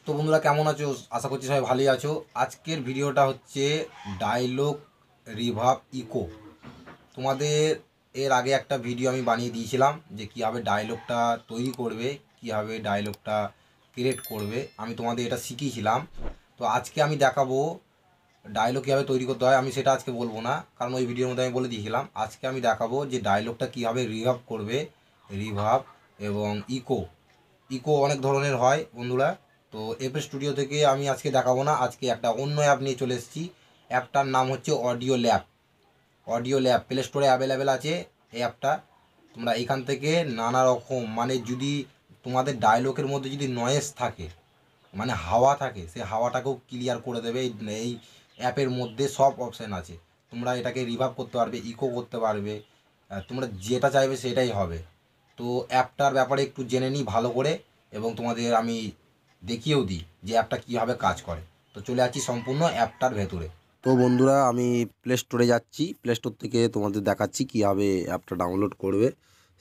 তো বন্ধুরা কেমন আছো? আশা করছি সবাই ভালোই আছো। আজকের ভিডিওটা হচ্ছে ডায়লগ রিভার্ব ইকো। তোমাদের এর আগে একটা ভিডিও আমি বানিয়ে দিয়েছিলাম যে কীভাবে ডায়লগটা তৈরি করবে, কীভাবে ডায়লগটা ক্রিয়েট করবে, আমি তোমাদের এটা শিখিয়েছিলাম। তো আজকে আমি দেখাবো ডায়লগ কীভাবে তৈরি করতে হয়। আমি সেটা আজকে বলবো না, কারণ ওই ভিডিওর মধ্যে আমি বলে দিয়েছিলাম। আজকে আমি দেখাবো যে ডায়লগটা কীভাবে রিভার্ব করবে। রিভার্ব এবং ইকো, ইকো অনেক ধরনের হয় বন্ধুরা। তো এফএস স্টুডিও থেকে আমি আজকে দেখাবো না, আজকে একটা অন্য অ্যাপ নিয়ে চলে এসেছি। অ্যাপটার নাম হচ্ছে audio lab. Audio lab play স্টোরে অ্যাভেলেবেল আছে এই অ্যাপটা। তোমরা এখান থেকে নানা রকম, মানে যদি তোমাদের ডায়লগের মধ্যে যদি নয়েজ থাকে, মানে হাওয়া থাকে, সেই হাওয়াটাকেও ক্লিয়ার করে দেবে। এই অ্যাপের মধ্যে সব অপশান আছে। তোমরা এটাকে রিভার্ব করতে পারবে, ইকো করতে পারবে, তোমরা যেটা চাইবে সেটাই হবে। তো অ্যাপটার ব্যাপারে একটু জেনে নিই ভালো করে, এবং তোমাদের আমি দেখিয়েও দিই যে অ্যাপটা কীভাবে কাজ করে। তো চলে যাচ্ছি সম্পূর্ণ অ্যাপটার ভেতরে। তো বন্ধুরা আমি প্লে স্টোরে যাচ্ছি, প্লে স্টোর থেকে তোমাদের দেখাচ্ছি কীভাবে অ্যাপটা ডাউনলোড করবে।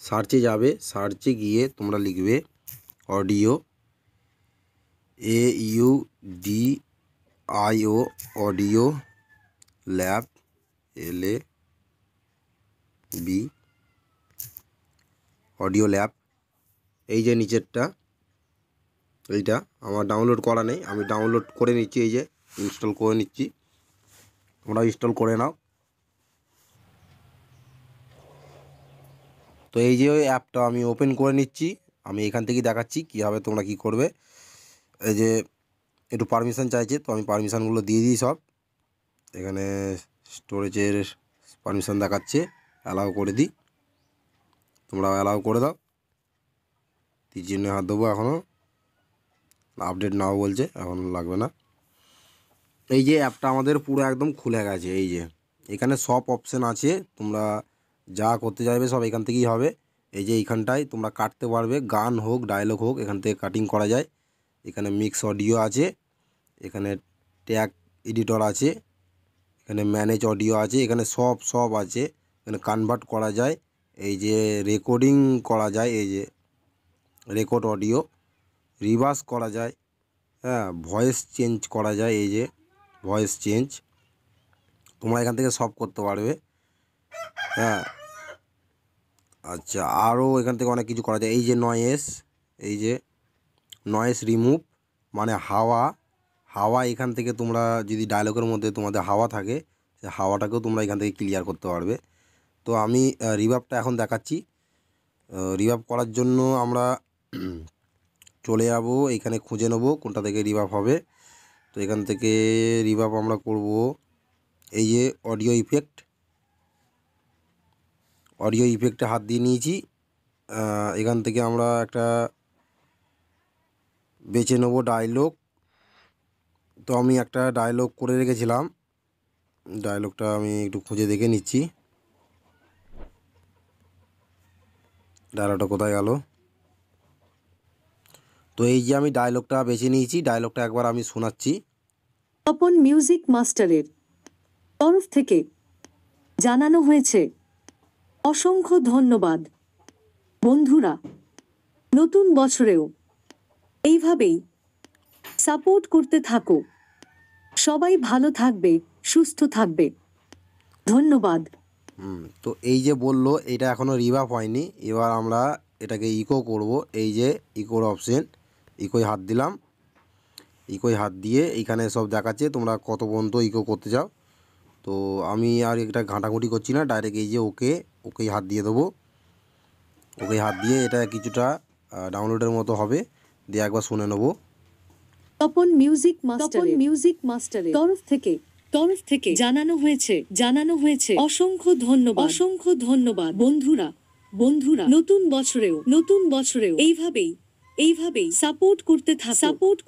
সার্চে যাবে, সার্চে গিয়ে তোমরা লিখবে audio, AUDIO, audio lab, LAB, audio lab. এই যে নিচেরটা, এইটা আমার ডাউনলোড করা নেই, আমি ডাউনলোড করে নিচ্ছি, এই যে ইনস্টল করে নিচ্ছি। তোমরা ইনস্টল করে নাও। তো এই যে ওই অ্যাপটা আমি ওপেন করে নিচ্ছি। আমি এখান থেকেই দেখাচ্ছি কীভাবে তোমরা কী করবে। এই যে একটু পারমিশন চাইছে, তো আমি পারমিশানগুলো দিয়ে দিই সব। এখানে স্টোরেজের পারমিশন দেখাচ্ছে, অ্যালাউ করে দিই। তোমরা অ্যালাউ করে দাও। তীর চিহ্নে হাত দেবো, এখনও আপডেট নাও বলছে, এখন লাগবে না। এই যে অ্যাপটা আমাদের পুরো একদম খুলে গেছে। এই যে এখানে সব অপশান আছে, তোমরা যা করতে চাইবে সব এখান থেকেই হবে। এই যে এইখানটায় তোমরা কাটতে পারবে, গান হোক ডায়লগ হোক এখান থেকে কাটিং করা যায়। এখানে মিক্স অডিও আছে, এখানে ট্যাগ এডিটর আছে, এখানে ম্যানেজ অডিও আছে, এখানে সব আছে। এখানে কনভার্ট করা যায়, এই যে রেকর্ডিং করা যায়, এই যে রেকর্ড অডিও, রিভার্স করা যায়, হ্যাঁ, ভয়েস চেঞ্জ করা যায়, এই যে ভয়েস চেঞ্জ তোমরা এখান থেকে সব করতে পারবে। হ্যাঁ, আচ্ছা, আরও এখান থেকে অনেক কিছু করা যায়। এই যে নয়েস, এই যে নয়েস রিমুভ, মানে হাওয়া, হাওয়া এখান থেকে তোমরা যদি ডায়লগের মধ্যে তোমাদের হাওয়া থাকে, সে হাওয়াটাকেও তোমরা এখান থেকে ক্লিয়ার করতে পারবে। তো আমি রিভার্বটা এখন দেখাচ্ছি। রিভার্ব করার জন্য আমরা চলে যাব, এখানে খুঁজে নেব কোনটা থেকে রিভার্ব হবে। তো এখান থেকে রিভার্ব আমরা করব এই যে অডিও ইফেক্ট। অডিও ইফেক্টে হাত দিয়ে নিয়েছি। এখান থেকে আমরা একটা বেছে নেব ডায়লগ। তো আমি একটা ডায়লগ করে রেখেছিলাম, ডায়লগটা আমি একটু খুঁজে দেখে নিচ্ছি ডায়লগটা কোথায় গেল। তো এই যে আমি ডায়লগটা বেছে নিয়েছি, ডায়লগটা একবার আমি শোনাচ্ছি। তপন মিউজিক মাস্টারের তরফ থেকে জানানো হয়েছে অসংখ্য ধন্যবাদ। বন্ধুরা, নতুন বছরেও এইভাবেই সাপোর্ট করতে থাকো। সবাই ভালো থাকবে, সুস্থ থাকবে। ধন্যবাদ। তো এই যে বললো, এটা এখনও রিভার্ব হয়নি। এবার আমরা এটাকে ইকো করব। এই যে ইকোর অপশন, ইকোয় হাত দিলাম। ইকোয় হাত দিয়ে এইখানে সব দেখাচ্ছে তোমরা কত পর্যন্ত ইকো করতে চাও। তো আমি আর এটা ঘাঁটাঘুঁটি করছি না, ডাইরেক্ট এই যে ওকেই হাত দিয়ে দেবো। ওকে হাত দিয়ে এটা কিছুটা ডাউনলোডের মতো হবে, দিয়ে একবার শুনে নেবো। তপন মিউজিক মাস্টারের তরফ থেকে জানানো হয়েছে অসংখ্য ধন্যবাদ। বন্ধুরা, নতুন বছরেও এইভাবেই সাপোর্ট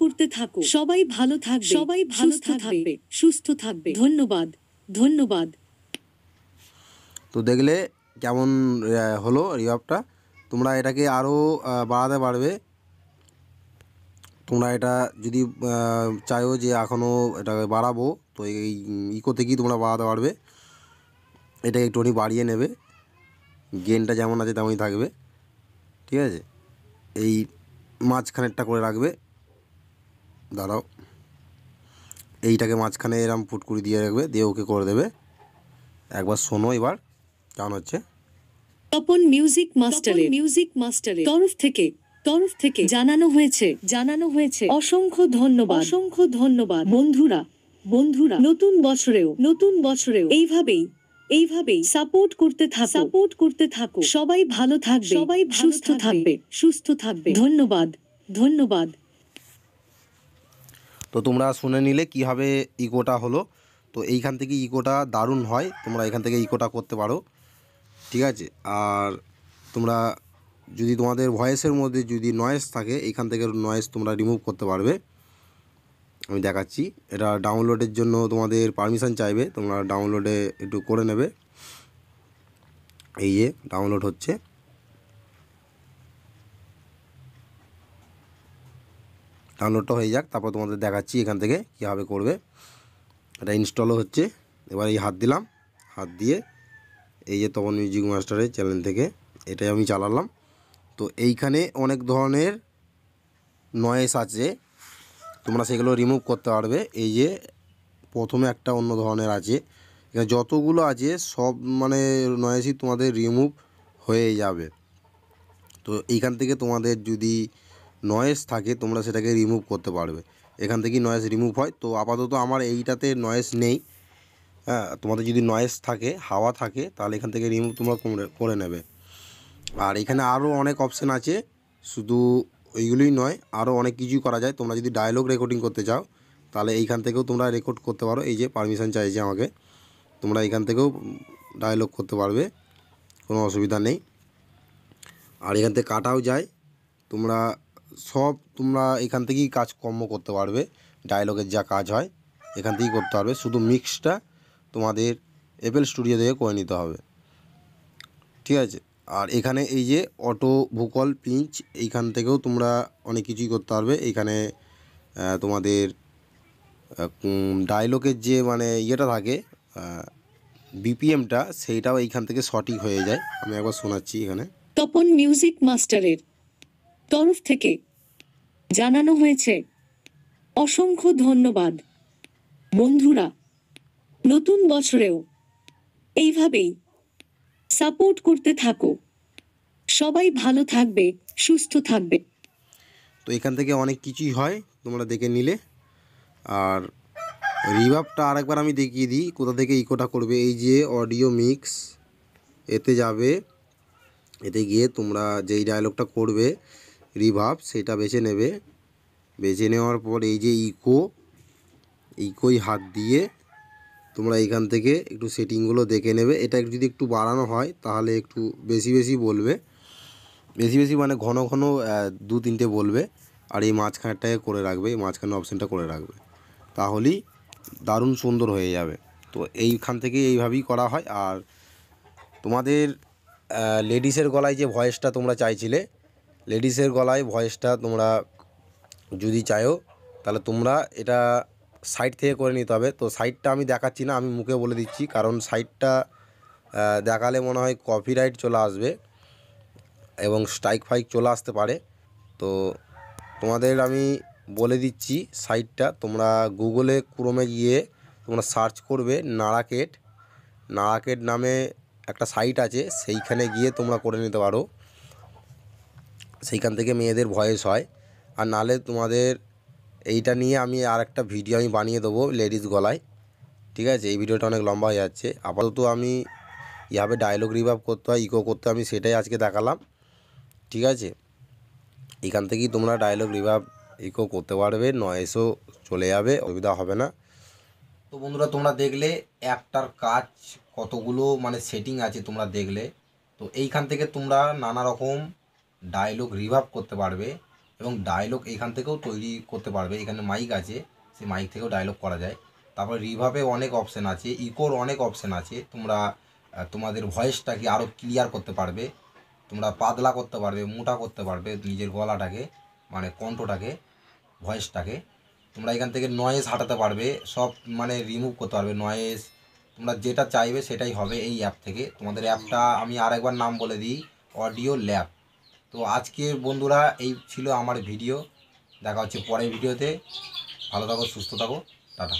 করতে থাকো। সবাই ভালো থাকবে, সুস্থ থাকবে। ধন্যবাদ। তো দেখলে কেমন হলো রিভার্বটা। তোমরা এটাকে আরও বাড়াতে পারবে। তোমরা এটা যদি চাইও যে এখনও এটাকে বাড়াবো, তো এই ইকো থেকেই তোমরা বাড়াতে পারবে। এটাকে একটুখানি বাড়িয়ে নেবে, গেনটা যেমন আছে তেমনই থাকবে, ঠিক আছে। এই মাঝখানেরটা করে রাখবে, দাঁড়াও, এইটাকে মাঝখানে এরম ফুটকুড়ি দিয়ে রাখবে, দিয়ে ওকে করে দেবে। একবার শোনো এবার কেমন হচ্ছে। তপন মিউজিক মাস্টারের তরফ থেকে জানানো হয়েছে অসংখ্য ধন্যবাদ বন্ধুরা নতুন বছরেও এইভাবেই সাপোর্ট করতে থাকো। সবাই ভালো থাকবে, সুস্থ থাকবে। ধন্যবাদ। তো তোমরা শুনে নিলে কীভাবে ইকোটা হলো। তো এইখান থেকে ইকোটা দারুণ হয়, তোমরা এখান থেকে ইকোটা করতে পারো, ঠিক আছে। আর তোমরা যদি তোমাদের ভয়েসের মধ্যে যদি নয়েজ থাকে, এইখান থেকে নয়েজ তোমরা রিমুভ করতে পারবে। আমি দেখাচ্ছি, এটা ডাউনলোডের জন্য তোমাদের পারমিশন চাইবে, তোমরা ডাউনলোডে একটু করে নেবে। এই যে ডাউনলোড হচ্ছে, ডাউনলোডটা হয়ে যাক, তারপর তোমাদের দেখাচ্ছি এখান থেকে কীভাবে করবে। এটা ইনস্টলও হচ্ছে। এবার এই হাত দিলাম, হাত দিয়ে এই যে তপন মিউজিক মাস্টারের চ্যানেল থেকে এটাই আমি চালালাম। তো এইখানে অনেক ধরনের নয়েজ আছে, তোমরা সেগুলো রিমুভ করতে পারবে। এই যে প্রথমে একটা অন্য ধরনের আছে, এখানে যতগুলো আছে সব মানে নয়েজই তোমাদের রিমুভ হয়ে যাবে। তো এইখান থেকে তোমাদের যদি নয়েজ থাকে তোমরা সেটাকে রিমুভ করতে পারবে, এখান থেকেই নয়েজ রিমুভ হয়। তো আপাতত আমার এইটাতে নয়েজ নেই। হ্যাঁ, তোমাদের যদি নয়েজ থাকে, হাওয়া থাকে, তাহলে এখান থেকে রিমুভ তোমরা করে নেবে। আর এখানে আরও অনেক অপশান আছে, শুধু ওইগুলোই নয়, আরও অনেক কিছুই করা যায়। তোমরা যদি ডায়লগ রেকর্ডিং করতে চাও তাহলে এইখান থেকেও তোমরা রেকর্ড করতে পারো। এই যে পারমিশন চাইছে আমাকে, তোমরা এইখান থেকেও ডায়লগ করতে পারবে, কোনো অসুবিধা নেই। আর এখান থেকে কাটাও যায়, তোমরা এখান থেকেই কাজকর্ম করতে পারবে। ডায়লগের যা কাজ হয় এখান থেকেই করতে পারবে, শুধু মিক্সটা তোমাদের এপল স্টুডিও থেকে করে নিতে হবে, ঠিক আছে। আর এখানে এই যে অটো ভোকাল পিঞ্চ, এইখান থেকেও তোমরা অনেক কিছুই করতে পারবে। এইখানে তোমাদের ডায়লগের যে মানে ইয়েটা থাকে বিপিএমটা, সেইটাও এইখান থেকে সঠিক হয়ে যায়। আমি একবার শোনাচ্ছি এখানে। তপন মিউজিক মাস্টারের তরফ থেকে জানানো হয়েছে অসংখ্য ধন্যবাদ বন্ধুরা, নতুন বছরেও এইভাবেই সাপোর্ট করতে থাকো। সবাই ভালো থাকবে, সুস্থ থাকবে। তো এখান থেকে অনেক কিছুই হয়, তোমরা দেখে নিলে। আর রিভাবটা আরেকবার আমি দেখিয়ে দিই কোথা থেকে ইকোটা করবে। এই যে অডিও মিক্স, এতে যাবে, এতে গিয়ে তোমরা যেই ডায়লগটা করবে রিভাব সেটা বেছে নেবে। বেছে নেওয়ার পর এই যে ইকোই হাত দিয়ে তোমরা এখান থেকে একটু সেটিংগুলো দেখে নেবে। এটা যদি একটু বাড়ানো হয় তাহলে একটু বেশি বলবে, বেশি মানে ঘন 2-3টে বলবে। আর এই মাঝখানটায় করে রাখবে, এই মাঝখানে অপশানটা করে রাখবে, তাহলেই দারুণ সুন্দর হয়ে যাবে। তো এইখান থেকে এইভাবেই করা হয়। আর তোমাদের লেডিসের গলায় যে ভয়েসটা তোমরা চাইছিলে, লেডিসের গলায় ভয়েসটা তোমরা যদি চাও তাহলে তোমরা এটা সাইড থেকে করে নিতে হবে। তো সাইডটা আমি দেখাচ্ছি না, আমি মুখে বলে দিচ্ছি, কারণ সাইডটা দেখালে মনে হয় কপিরাইট চলে আসবে এবং স্ট্রাইক ফাইক চলে আসতে পারে। তো তোমাদের আমি বলে দিচ্ছি সাইটটা, তোমরা গুগলে ক্রোমে গিয়ে তোমরা সার্চ করবে নারাকেট নামে একটা সাইট আছে, সেইখানে গিয়ে তোমরা করে নিতে পারো। সেইখান থেকে মেয়েদের ভয়েস হয়। আর নালে তোমাদের এইটা নিয়ে আমি আর একটা ভিডিও আমি বানিয়ে দেবো লেডিস গলায়, ঠিক আছে। এই ভিডিওটা অনেক লম্বা হয়ে যাচ্ছে। আপাতত আমি এভাবে ডায়লগ রিভাব করতে হয়, ইকো করতে, আমি সেটাই আজকে দেখালাম, ঠিক আছে। এখান থেকেই তোমরা ডায়লগ রিভাব ইকো করতে পারবে, নয়েসও চলে যাবে, অসুবিধা হবে না। তো বন্ধুরা তোমরা দেখলে অ্যাপটার কাজ কতগুলো মানে সেটিং আছে তোমরা দেখলে। তো এইখান থেকে তোমরা নানা রকম ডায়লগ রিভাব করতে পারবে এবং ডায়লগ এইখান থেকেও তৈরি করতে পারবে। এখানে মাইক আছে, সেই মাইক থেকেও ডায়লগ করা যায়। তারপরে রিভাবে অনেক অপশান আছে, ইকোর অনেক অপশান আছে। তোমরা তোমাদের ভয়েসটাকে আরও ক্লিয়ার করতে পারবে, তোমরা পাতলা করতে পারবে, মোটা করতে পারবে নিজের গলাটাকে, মানে কণ্ঠটাকে, ভয়েসটাকে। তোমরা এখান থেকে নয়েজ হাঁটাতে পারবে, সব মানে রিমুভ করতে পারবে নয়েজ। তোমরা যেটা চাইবে সেটাই হবে এই অ্যাপ থেকে। তোমাদের অ্যাপটা আমি আরেকবার নাম বলে দিই, অডিও ল্যাব। তো আজকে বন্ধুরা এই ছিল আমার ভিডিও, দেখা হচ্ছে পরের ভিডিওতে। ভালো থাকো, সুস্থ থাকো, টাটা।